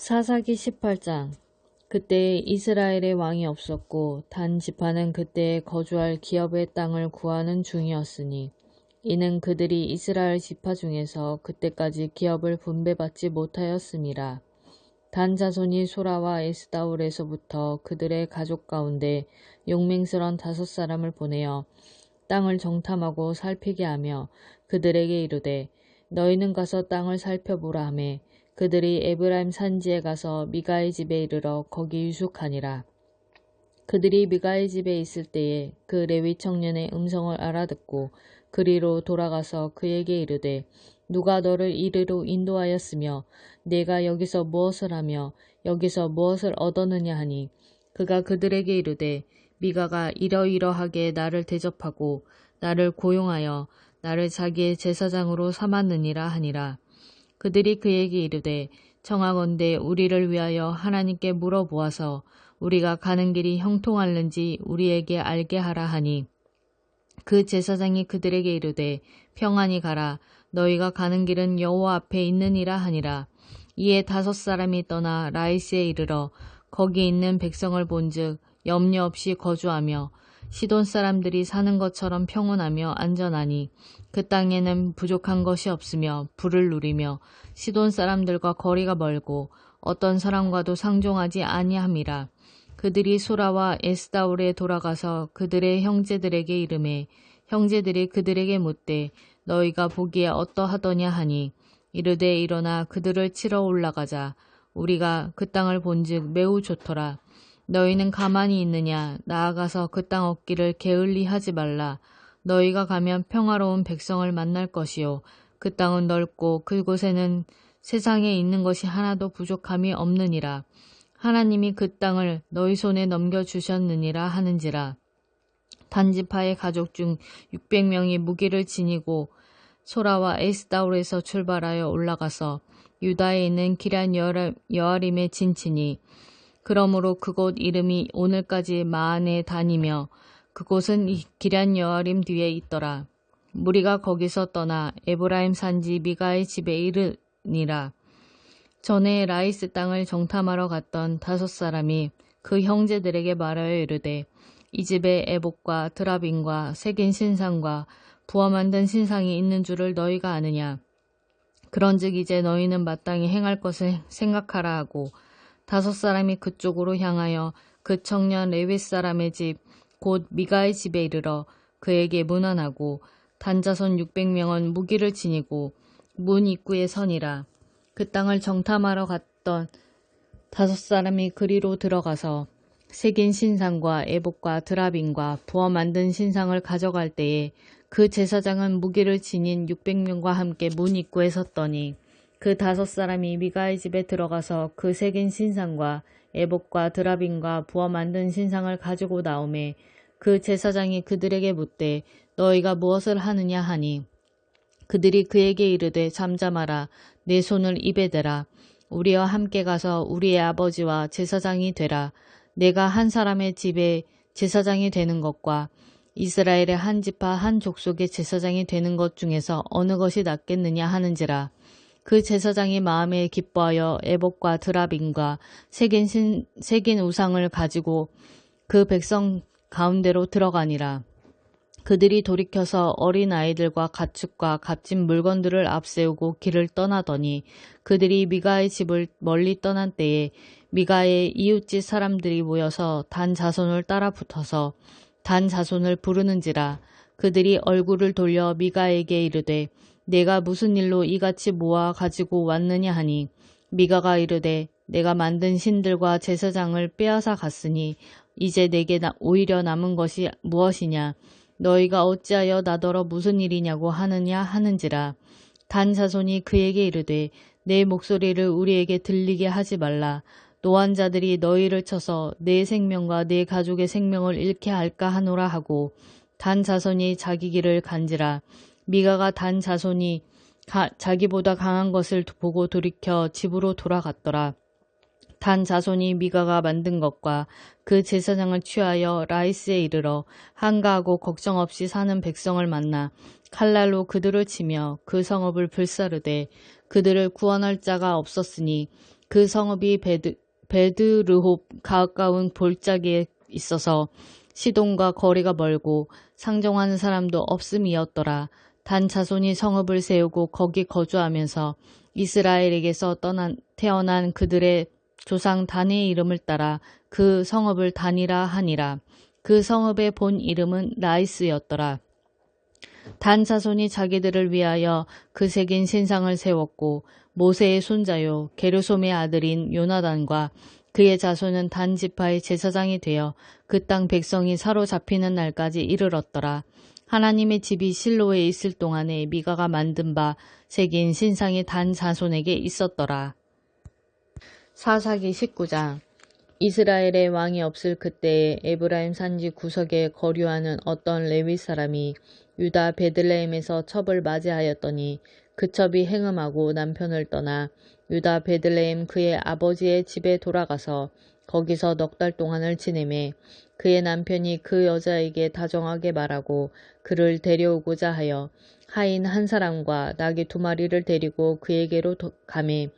사사기 18장. 그때에 이스라엘의 왕이 없었고 단 지파는 그때에 거주할 기업의 땅을 구하는 중이었으니 이는 그들이 이스라엘 지파 중에서 그때까지 기업을 분배받지 못하였음이라. 단 자손이 소라와 에스다올에서부터 그들의 가족 가운데 용맹스런 5사람을 보내어 땅을 정탐하고 살피게 하며 그들에게 이르되 너희는 가서 땅을 살펴보라 하매 그들이 에브라임 산지에 가서 미가의 집에 이르러 거기 유숙하니라. 그들이 미가의 집에 있을 때에 그 레위 청년의 음성을 알아듣고 그리로 돌아가서 그에게 이르되 누가 너를 이리로 인도하였으며 내가 여기서 무엇을 하며 여기서 무엇을 얻었느냐 하니 그가 그들에게 이르되 미가가 이러이러하게 나를 대접하고 나를 고용하여 나를 자기의 제사장으로 삼았느니라 하니라. 그들이 그에게 이르되 청하건대 우리를 위하여 하나님께 물어보아서 우리가 가는 길이 형통할는지 우리에게 알게 하라 하니 그 제사장이 그들에게 이르되 평안히 가라 너희가 가는 길은 여호와 앞에 있느니라 하니라. 이에 5사람이 떠나 라이스에 이르러 거기 있는 백성을 본즉 염려 없이 거주하며 시돈 사람들이 사는 것처럼 평온하며 안전하니 그 땅에는 부족한 것이 없으며 부를 누리며 시돈 사람들과 거리가 멀고 어떤 사람과도 상종하지 아니함이라. 그들이 소라와 에스다올에 돌아가서 그들의 형제들에게 이르매 형제들이 그들에게 묻되 너희가 보기에 어떠하더냐 하니 이르되 일어나 그들을 치러 올라가자. 우리가 그 땅을 본즉 매우 좋더라. 너희는 가만히 있느냐? 나아가서 그 땅 얻기를 게을리하지 말라. 너희가 가면 평화로운 백성을 만날 것이요. 그 땅은 넓고 그곳에는 세상에 있는 것이 하나도 부족함이 없느니라. 하나님이 그 땅을 너희 손에 넘겨주셨느니라 하는지라. 단지파의 가족 중 600명이 무기를 지니고 소라와 에스다올에서 출발하여 올라가서 유다에 있는 기럇 여아림에 진치니 그러므로 그곳 이름이 오늘까지 마안에 다니며 그곳은 기럇 여아림 뒤에 있더라. 무리가 거기서 떠나 에브라임 산지 미가의 집에 이르니라. 전에 라이스 땅을 정탐하러 갔던 5사람이 그 형제들에게 말하여 이르되 이 집에 에봇과 드라빔과 새긴 신상과 부어 만든 신상이 있는 줄을 너희가 아느냐. 그런즉 이제 너희는 마땅히 행할 것을 생각하라 하고 5사람이 그쪽으로 향하여 그 청년 레위 사람의 집 곧 미가의 집에 이르러 그에게 문안하고 단자손 600명은 무기를 지니고 문 입구에 서니라. 그 땅을 정탐하러 갔던 5사람이 그리로 들어가서 새긴 신상과 에봇과 드라빔과 부어 만든 신상을 가져갈 때에 그 제사장은 무기를 지닌 600명과 함께 문 입구에 섰더니 그 5사람이 미가의 집에 들어가서 그 새긴 신상과 에봇과 드라빔과 부어 만든 신상을 가지고 나오매 그 제사장이 그들에게 묻되 너희가 무엇을 하느냐 하니 그들이 그에게 이르되 잠잠하라. 내 손을 입에 대라. 우리와 함께 가서 우리의 아버지와 제사장이 되라. 내가 한 사람의 집에 제사장이 되는 것과 이스라엘의 한 지파 한 족속의 제사장이 되는 것 중에서 어느 것이 낫겠느냐 하는지라. 그 제사장이 마음에 기뻐하여 에봇과 드라빔과 새긴 우상을 가지고 그 백성 가운데로 들어가니라. 그들이 돌이켜서 어린 아이들과 가축과 값진 물건들을 앞세우고 길을 떠나더니 그들이 미가의 집을 멀리 떠난 때에 미가의 이웃집 사람들이 모여서 단 자손을 따라 붙어서 단 자손을 부르는지라. 그들이 얼굴을 돌려 미가에게 이르되 내가 무슨 일로 이같이 모아 가지고 왔느냐 하니 미가가 이르되 내가 만든 신들과 제사장을 빼앗아 갔으니 이제 내게 오히려 남은 것이 무엇이냐. 너희가 어찌하여 나더러 무슨 일이냐고 하느냐 하는지라. 단 자손이 그에게 이르되 내 목소리를 우리에게 들리게 하지 말라. 노환자들이 너희를 쳐서 내 생명과 내 가족의 생명을 잃게 할까 하노라 하고 단 자손이 자기 길을 간지라. 미가가 단 자손이 자기보다 강한 것을 보고 돌이켜 집으로 돌아갔더라. 단 자손이 미가가 만든 것과 그 제사장을 취하여 라이스에 이르러 한가하고 걱정 없이 사는 백성을 만나 칼날로 그들을 치며 그 성읍을 불사르되 그들을 구원할 자가 없었으니 그 성읍이 베드르홉 가까운 볼자기에 있어서 시돈과 거리가 멀고 상종하는 사람도 없음이었더라. 단 자손이 성읍을 세우고 거기 거주하면서 이스라엘에게서 태어난 그들의 조상 단의 이름을 따라 그 성읍을 단이라 하니라. 그 성읍의 본 이름은 라이스였더라. 단 자손이 자기들을 위하여 그 새긴 신상을 세웠고 모세의 손자요 게르솜의 아들인 요나단과 그의 자손은 단 지파의 제사장이 되어 그 땅 백성이 사로잡히는 날까지 이르렀더라. 하나님의 집이 실로에 있을 동안에 미가가 만든 바 새긴 신상이 단 자손에게 있었더라. 사사기 19장. 이스라엘의 왕이 없을 그때에 에브라임 산지 구석에 거류하는 어떤 레위 사람이 유다 베들레헴에서 첩을 맞이하였더니 그 첩이 행음하고 남편을 떠나 유다 베들레헴 그의 아버지의 집에 돌아가서 거기서 넉 달 동안을 지내매 그의 남편이 그 여자에게 다정하게 말하고 그를 데려오고자 하여 하인 한 사람과 나귀 2마리를 데리고 그에게로 가매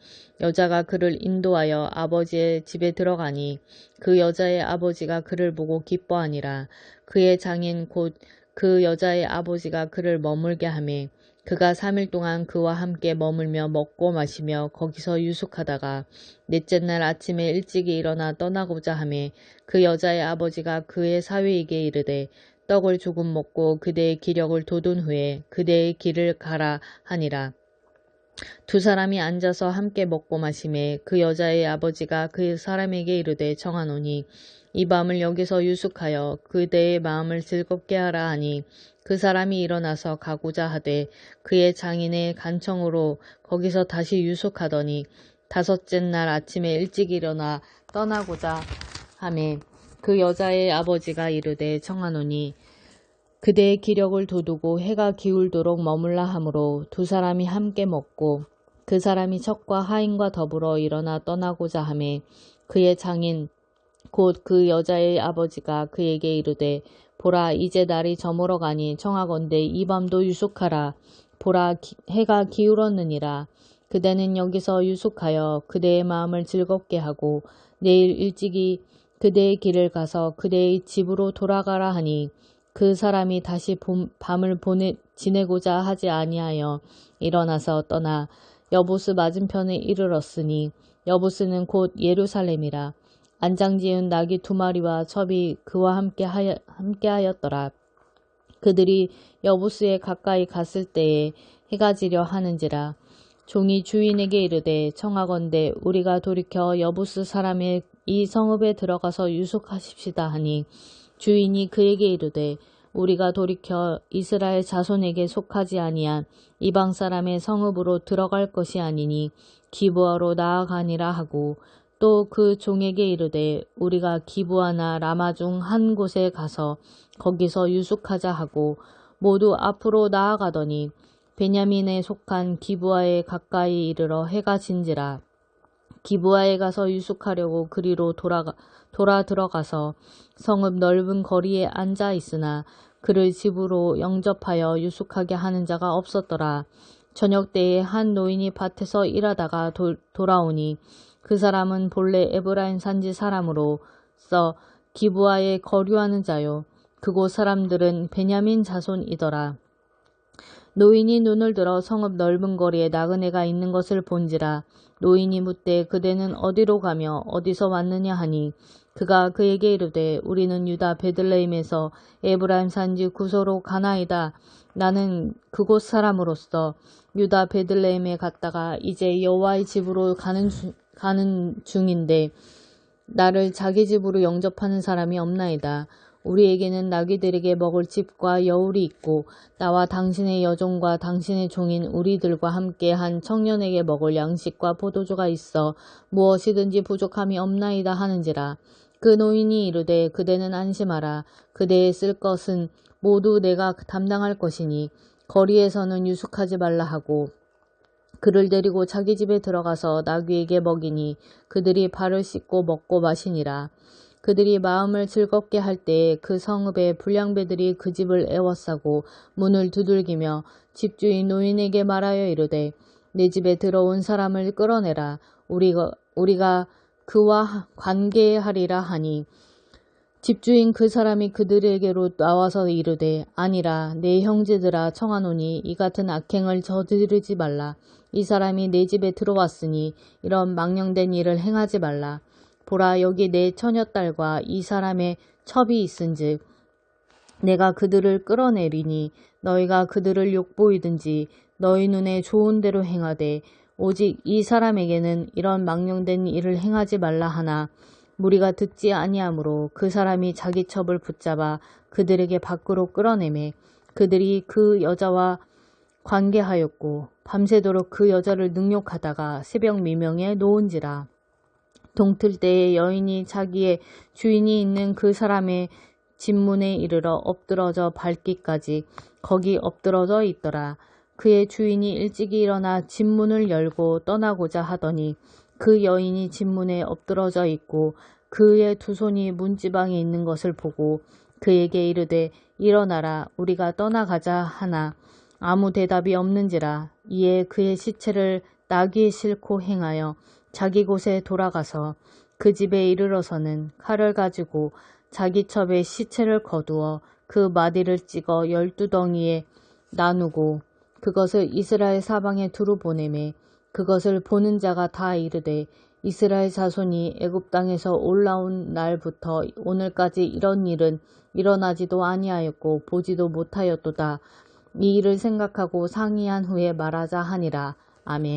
여자가 그를 인도하여 아버지의 집에 들어가니 그 여자의 아버지가 그를 보고 기뻐하니라. 그의 장인 곧 그 여자의 아버지가 그를 머물게 하매 그가 3일 동안 그와 함께 머물며 먹고 마시며 거기서 유숙하다가 넷째 날 아침에 일찍이 일어나 떠나고자 하매 그 여자의 아버지가 그의 사위에게 이르되 떡을 조금 먹고 그대의 기력을 돋운 후에 그대의 길을 가라 하니라. 2사람이 앉아서 함께 먹고 마시매 그 여자의 아버지가 그 사람에게 이르되 청하노니 이 밤을 여기서 유숙하여 그대의 마음을 즐겁게 하라 하니 그 사람이 일어나서 가고자 하되 그의 장인의 간청으로 거기서 다시 유숙하더니 5째 날 아침에 일찍 일어나 떠나고자 하매 그 여자의 아버지가 이르되 청하노니 그대의 기력을 돋우고 해가 기울도록 머물라 하므로 2사람이 함께 먹고 그 사람이 첩과 하인과 더불어 일어나 떠나고자 하매 그의 장인 곧 그 여자의 아버지가 그에게 이르되 보라 이제 날이 저물어 가니 청하건대 이 밤도 유숙하라. 보라 해가 기울었느니라. 그대는 여기서 유숙하여 그대의 마음을 즐겁게 하고 내일 일찍이 그대의 길을 가서 그대의 집으로 돌아가라 하니 그 사람이 다시 밤을 지내고자 하지 아니하여 일어나서 떠나 여부스 맞은편에 이르렀으니 여부스는 곧 예루살렘이라. 안장지은 나귀 2마리와 첩이 그와 함께하였더라. 그들이 여부스에 가까이 갔을 때에 해가 지려 하는지라. 종이 주인에게 이르되 청하건대 우리가 돌이켜 여부스 사람의 이 성읍에 들어가서 유숙하십시다 하니 주인이 그에게 이르되 우리가 돌이켜 이스라엘 자손에게 속하지 아니한 이방 사람의 성읍으로 들어갈 것이 아니니 기브아로 나아가니라 하고 또 그 종에게 이르되 우리가 기브아나 라마 중 한 곳에 가서 거기서 유숙하자 하고 모두 앞으로 나아가더니 베냐민에 속한 기브아에 가까이 이르러 해가 진지라. 기브아에 가서 유숙하려고 그리로 돌아 들어가서 성읍 넓은 거리에 앉아 있으나 그를 집으로 영접하여 유숙하게 하는 자가 없었더라. 저녁 때에 한 노인이 밭에서 일하다가 돌아오니 그 사람은 본래 에브라임 산지 사람으로서 기브아에 거류하는 자요. 그곳 사람들은 베냐민 자손이더라. 노인이 눈을 들어 성읍 넓은 거리에 나그네가 있는 것을 본지라. 노인이 묻되 그대는 어디로 가며 어디서 왔느냐 하니 그가 그에게 이르되 우리는 유다 베들레헴에서 에브라임 산지 구소로 가나이다. 나는 그곳 사람으로서 유다 베들레헴에 갔다가 이제 여호와의 집으로 가는 중인데 나를 자기 집으로 영접하는 사람이 없나이다. 우리에게는 나귀들에게 먹을 집과 여울이 있고 나와 당신의 여종과 당신의 종인 우리들과 함께 한 청년에게 먹을 양식과 포도주가 있어 무엇이든지 부족함이 없나이다 하는지라. 그 노인이 이르되 그대는 안심하라. 그대의 쓸 것은 모두 내가 담당할 것이니 거리에서는 유숙하지 말라 하고 그를 데리고 자기 집에 들어가서 나귀에게 먹이니 그들이 발을 씻고 먹고 마시니라. 그들이 마음을 즐겁게 할 때에 그 성읍의 불량배들이 그 집을 애워싸고 문을 두들기며 집주인 노인에게 말하여 이르되 내 집에 들어온 사람을 끌어내라. 우리가 그와 관계하리라 하니 집주인 그 사람이 그들에게로 나와서 이르되 아니라 내 형제들아 청하노니 이 같은 악행을 저지르지 말라. 이 사람이 내 집에 들어왔으니 이런 망령된 일을 행하지 말라. 보라 여기 내 처녀딸과 이 사람의 첩이 있은즉 내가 그들을 끌어내리니 너희가 그들을 욕보이든지 너희 눈에 좋은 대로 행하되 오직 이 사람에게는 이런 망령된 일을 행하지 말라 하나 무리가 듣지 아니하므로 그 사람이 자기 첩을 붙잡아 그들에게 밖으로 끌어내매 그들이 그 여자와 관계하였고 밤새도록 그 여자를 능욕하다가 새벽 미명에 놓은지라. 동틀 때에 여인이 자기의 주인이 있는 그 사람의 집문에 이르러 엎드러져 밟기까지 거기 엎드러져 있더라. 그의 주인이 일찍이 일어나 집문을 열고 떠나고자 하더니 그 여인이 집문에 엎드러져 있고 그의 두 손이 문지방에 있는 것을 보고 그에게 이르되 일어나라 우리가 떠나가자 하나 아무 대답이 없는지라. 이에 그의 시체를 나귀에 싣고 행하여 자기 곳에 돌아가서 그 집에 이르러서는 칼을 가지고 자기 첩에 시체를 거두어 그 마디를 찍어 12덩이에 나누고 그것을 이스라엘 사방에 두루 보내매 그것을 보는 자가 다 이르되 이스라엘 자손이 애굽 땅에서 올라온 날부터 오늘까지 이런 일은 일어나지도 아니하였고 보지도 못하였도다. 이 일을 생각하고 상의한 후에 말하자 하니라. 아멘.